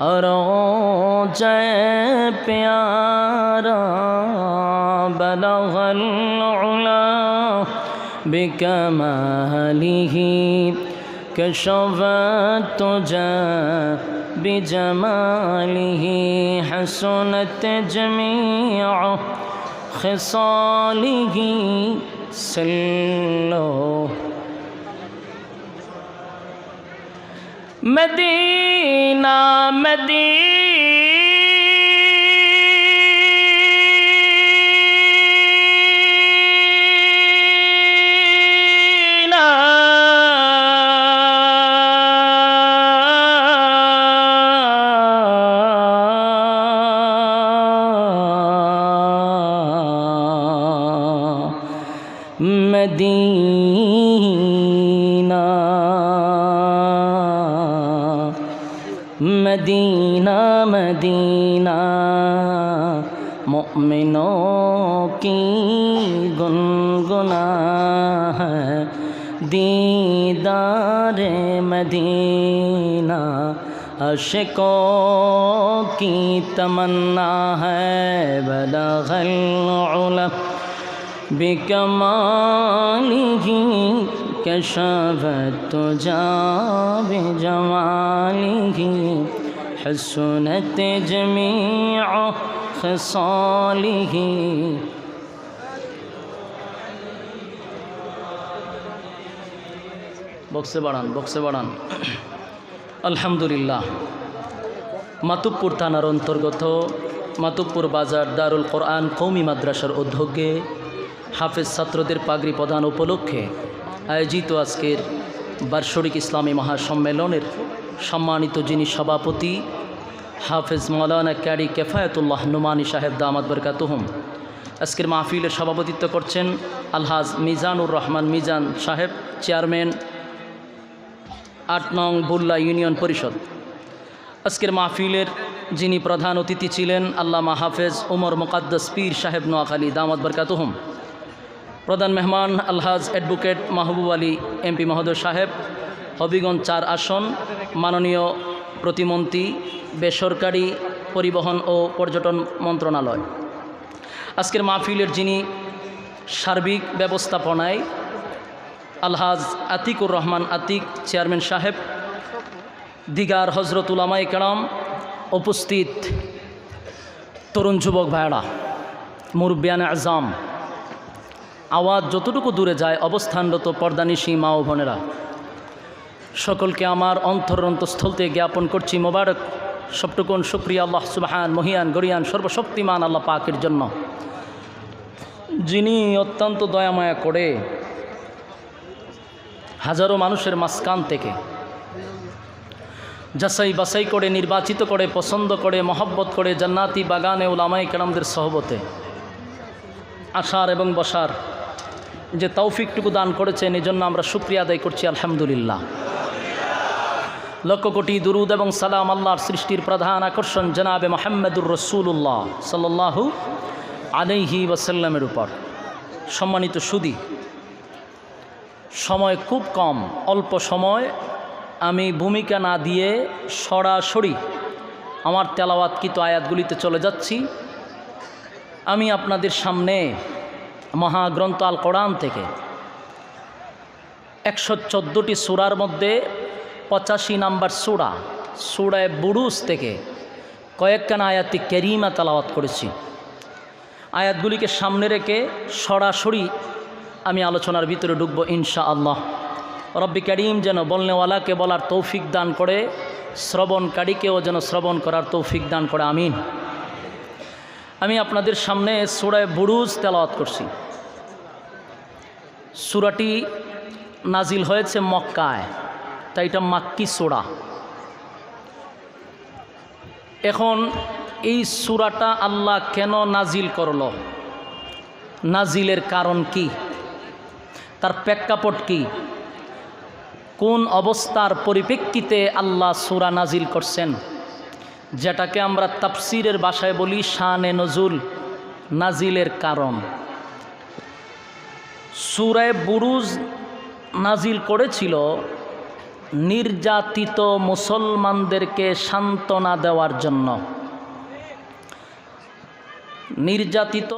Arrows प्यारा बलगल उला बिकमालिही कशफत तुजा बिजमालिही हसनत जमीअ खिसालिही सल्लो मदीना मदीना मदीना मदीना मोमिनों की गुनगुना है दीदार मदीना आशिकों की तमन्ना है बलगल उला बिकमालिही कशफत तुजा बिजमालिही हसनत जमीअ खिसालिही। बक्से बढ़ान अल्हम्दुलिल्लाह। मातुपुर थानार अंतर्गत मातुपुर बाजार दारुल कुरआन कौमी माद्रासार उद्योगे हाफेज छात्रদের पागड़ी प्रदान उपलक्षे आयोजित आजकेर बार्षिक इस्लामी महासम्मेलनेर सम्मानित जिनी सभापति हाफेज मौलाना क्याडी केफायतुल्लाह नुमानी साहेब दामात बरकातुहुम आजकेर महफिलेर सभापतित्व करছেন अलहाज मिजानुर रहमान मिजान साहेब चेयरमैन 8 नং बुल्ला यूनियन परिषद। आजकेर महफिलेर जिनी प्रधान अतिथि छिलेन आल्लामा हाफेज उमर मुकद्दस पीर साहेब নোয়াখালী दामात बरकातुहुम। प्रधान मेहमान अलहाज एडवोकेट महबूब आली एमपी महोदय साहेब हबिगंज 4 आसन माननीय प्रतिमंत्री बेसरकारी परिवहन और पर्यटन मंत्रणालय। आजकेर महफिलेर जिनी सार्बिक व्यवस्थापनाय अलहाज आतिकुर रहमान आतिक चेयरमैन साहेब दिगार हजरत उलामाए केराम उपस्थित तरुण युवक भाइरा मुरब्बियान आज़ाम आवाज़ যতটুকু दूरे जाए अवस्थानरत पर्दानिशी मा ओ बोनेरा सकलके आमार अंतरंतस्थल থেকে ज्ञापन करछि मोबारक सबटुकुन शुक्रिया आल्लाह सुबहान महियान गरियान सर्वशक्तिमान आल्लाह पाकेर जन्य जिनी अत्यंत दयामाया करे हजारो मानुषेर माঝখান থেকে যাচাই বাছাই করে নির্বাচিত করে পছন্দ করে মহব্বত করে জান্নাতি বাগানে উলামায়ে কেরামদের সোহবতে আসার এবং বসার যে তৌফিকটুকু দান করেছেন এজন্য আমরা শুকরিয়া আদায় করছি আলহামদুলিল্লাহ। লক্ষ কোটি দুরুদ এবং সালাম আল্লাহর সৃষ্টির প্রধান আকর্ষণ জনাবে মুহাম্মদুর রাসূলুল্লাহ সাল্লাল্লাহু আলাইহি ওয়াসাল্লামের উপর। সম্মানিত সুধী, সময় খুব কম, অল্প সময় আমি ভূমিকা না দিয়ে সরাসরি আমার তেলাওয়াতকৃত আয়াতগুলিতে চলে যাচ্ছি। আমি আপনাদের সামনে মহাগ্রন্থ আল কোরআন থেকে 114টি সূরার মধ্যে 85 নম্বর সূরা সূরা বুরুজ থেকে কয়েকখানা আয়াতি কারীমা তেলাওয়াত করেছি। আয়াতগুলিকে সামনে রেখে সরাসরি আমি আলোচনার ভিতরে ঢুকবো ইনশাআল্লাহ। রব্বি কারীম যেন বলনেওয়ালাকে বলার তৌফিক দান করে, শ্রবণকারীকেও যেন শ্রবণ করার তৌফিক দান করে, আমিন। আমি আপনাদের সামনে সূরা বুরুজ তেলাওয়াত করছি। সূরাটি নাজিল হয়েছে মক্কায়, তাই এটা মাক্কি সূরা। এখন এই সূরাটা আল্লাহ কেন নাজিল করলো, নাজিলের কারণ কি, তার প্রেক্ষাপট কি, কোন অবস্থার পরিপ্রেক্ষিতে আল্লাহ সূরা নাজিল করছেন, যেটাকে আমরা তাফসীরের ভাষায় বলি শানে নজুল, নাজিলের কারণ। সূরা বুরুজ নাজিল করেছিল নির্যাতিত মুসলমানদেরকে সান্ত্বনা দেওয়ার জন্য। নির্যাতিত